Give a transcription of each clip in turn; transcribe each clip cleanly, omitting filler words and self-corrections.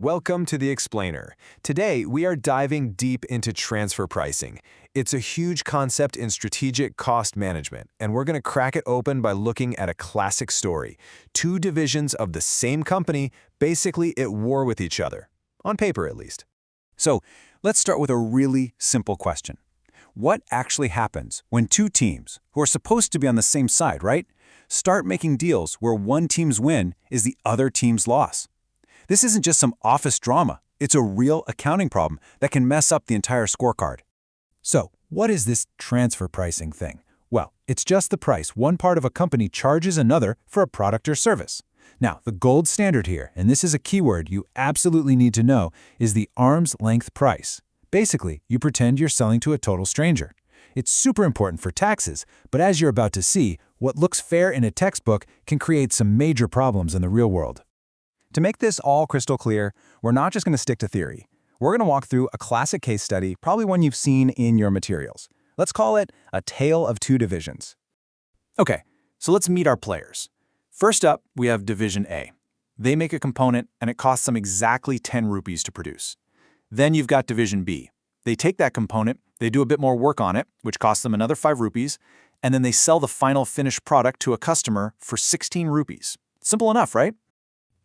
Welcome to The Explainer. Today, we are diving deep into transfer pricing. It's a huge concept in strategic cost management, and we're going to crack it open by looking at a classic story. Two divisions of the same company basically at war with each other, on paper at least. So, let's start with a really simple question. What actually happens when two teams, who are supposed to be on the same side, right, start making deals where one team's win is the other team's loss? This isn't just some office drama. It's a real accounting problem that can mess up the entire scorecard. So, what is this transfer pricing thing? Well, it's just the price one part of a company charges another for a product or service. Now, the gold standard here, and this is a keyword you absolutely need to know, is the arm's length price. Basically, you pretend you're selling to a total stranger. It's super important for taxes, but as you're about to see, what looks fair in a textbook can create some major problems in the real world. To make this all crystal clear, we're not just going to stick to theory. We're going to walk through a classic case study, probably one you've seen in your materials. Let's call it a tale of two divisions. Okay, so let's meet our players. First up, we have Division A. They make a component, and it costs them exactly 10 rupees to produce. Then you've got Division B. They take that component, they do a bit more work on it, which costs them another 5 rupees, and then they sell the final finished product to a customer for 16 rupees. Simple enough, right?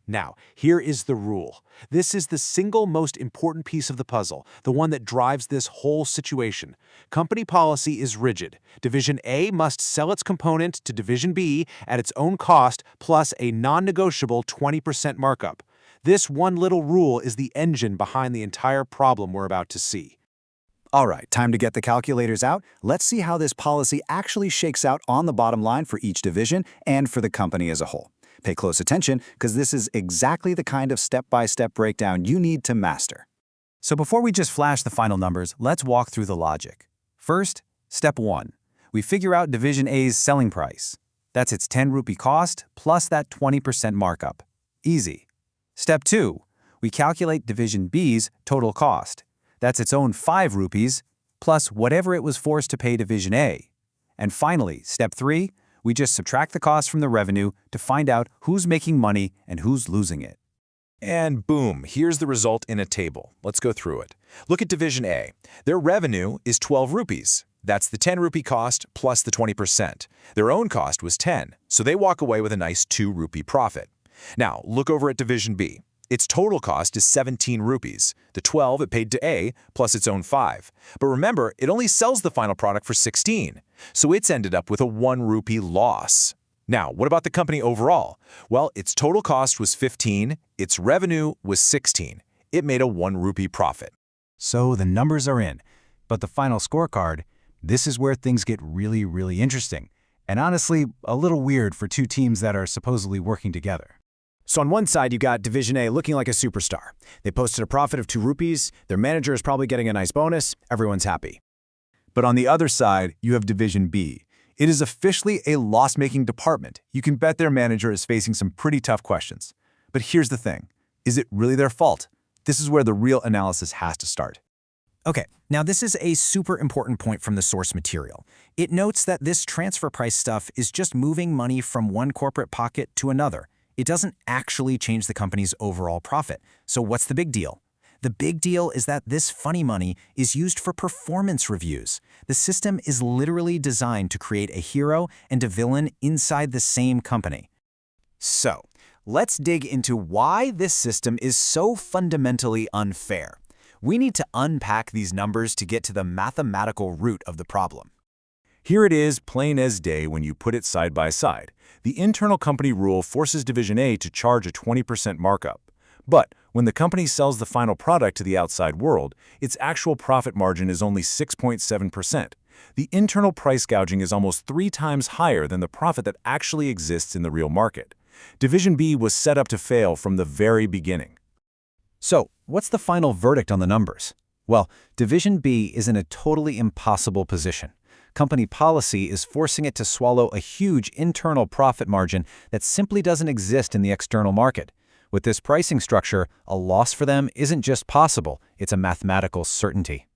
Now, here is the rule. This is the single most important piece of the puzzle, the one that drives this whole situation. Company policy is rigid. Division A must sell its component to Division B at its own cost plus a non-negotiable 20% markup. This one little rule is the engine behind the entire problem we're about to see. All right, time to get the calculators out. Let's see how this policy actually shakes out on the bottom line for each division and for the company as a whole. Pay close attention, because this is exactly the kind of step-by-step breakdown you need to master. So before we just flash the final numbers, let's walk through the logic. First, step 1. We figure out Division A's selling price. That's its 10 rupee cost plus that 20% markup. Easy. Step 2. We calculate Division B's total cost. That's its own 5 rupees plus whatever it was forced to pay Division A. And finally, step 3. We just subtract the cost from the revenue to find out who's making money and who's losing it. And boom, here's the result in a table. Let's go through it. Look at Division A. Their revenue is 12 rupees. That's the 10 rupee cost plus the 20%. Their own cost was 10, so they walk away with a nice 2 rupee profit. Now, look over at Division B. Its total cost is 17 rupees, the 12 it paid to A plus its own 5. But remember, it only sells the final product for 16, so it's ended up with a 1 rupee loss. Now, what about the company overall? Well, its total cost was 15, its revenue was 16. It made a 1 rupee profit. So the numbers are in, but the final scorecard, this is where things get really interesting, and honestly, a little weird for two teams that are supposedly working together. So on one side, you got Division A looking like a superstar. They posted a profit of 2 rupees, their manager is probably getting a nice bonus, everyone's happy. But on the other side, you have Division B. It is officially a loss-making department. You can bet their manager is facing some pretty tough questions. But here's the thing. Is it really their fault? This is where the real analysis has to start. Okay, now this is a super important point from the source material. It notes that this transfer price stuff is just moving money from one corporate pocket to another. It doesn't actually change the company's overall profit. So what's the big deal? The big deal is that this funny money is used for performance reviews. The system is literally designed to create a hero and a villain inside the same company. So, let's dig into why this system is so fundamentally unfair. We need to unpack these numbers to get to the mathematical root of the problem. Here it is, plain as day when you put it side by side. The internal company rule forces Division A to charge a 20% markup. But when the company sells the final product to the outside world, its actual profit margin is only 6.7%. The internal price gouging is almost 3 times higher than the profit that actually exists in the real market. Division B was set up to fail from the very beginning. So, what's the final verdict on the numbers? Well, Division B is in a totally impossible position. Company policy is forcing it to swallow a huge internal profit margin that simply doesn't exist in the external market. With this pricing structure, a loss for them isn't just possible, it's a mathematical certainty.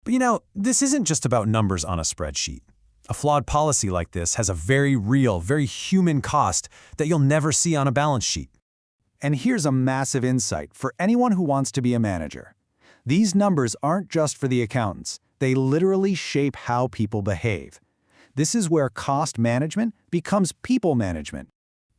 But this isn't just about numbers on a spreadsheet. A flawed policy like this has a very real, very human cost that you'll never see on a balance sheet. And here's a massive insight for anyone who wants to be a manager. These numbers aren't just for the accountants. They literally shape how people behave. This is where cost management becomes people management.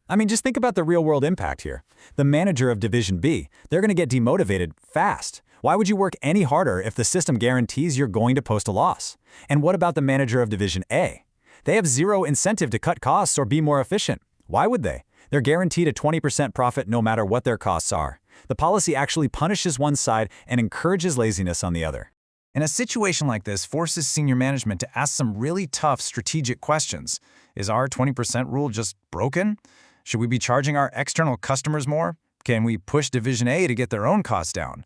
I mean, just think about the real-world impact here. The manager of Division B, they're going to get demotivated fast. Why would you work any harder if the system guarantees you're going to post a loss? And what about the manager of Division A? They have zero incentive to cut costs or be more efficient. Why would they? They're guaranteed a 20% profit no matter what their costs are. The policy actually punishes one side and encourages laziness on the other. And a situation like this forces senior management to ask some really tough strategic questions. Is our 20% rule just broken? Should we be charging our external customers more? Can we push Division A to get their own costs down?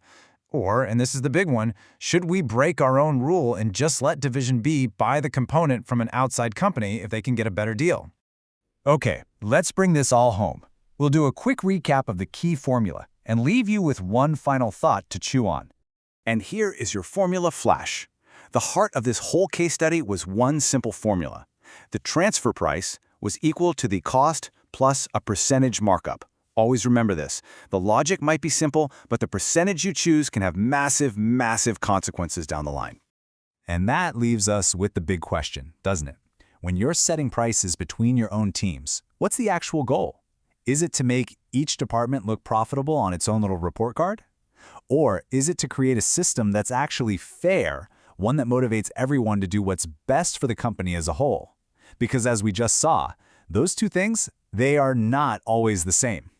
Or, and this is the big one, should we break our own rule and just let Division B buy the component from an outside company if they can get a better deal? Okay, let's bring this all home. We'll do a quick recap of the key formula and leave you with one final thought to chew on. And here is your formula flash. The heart of this whole case study was one simple formula. The transfer price was equal to the cost plus a percentage markup. Always remember this. The logic might be simple, but the percentage you choose can have massive, massive consequences down the line. And that leaves us with the big question, doesn't it? When you're setting prices between your own teams, what's the actual goal? Is it to make each department look profitable on its own little report card? Or is it to create a system that's actually fair, one that motivates everyone to do what's best for the company as a whole? Because as we just saw, those two things, they are not always the same.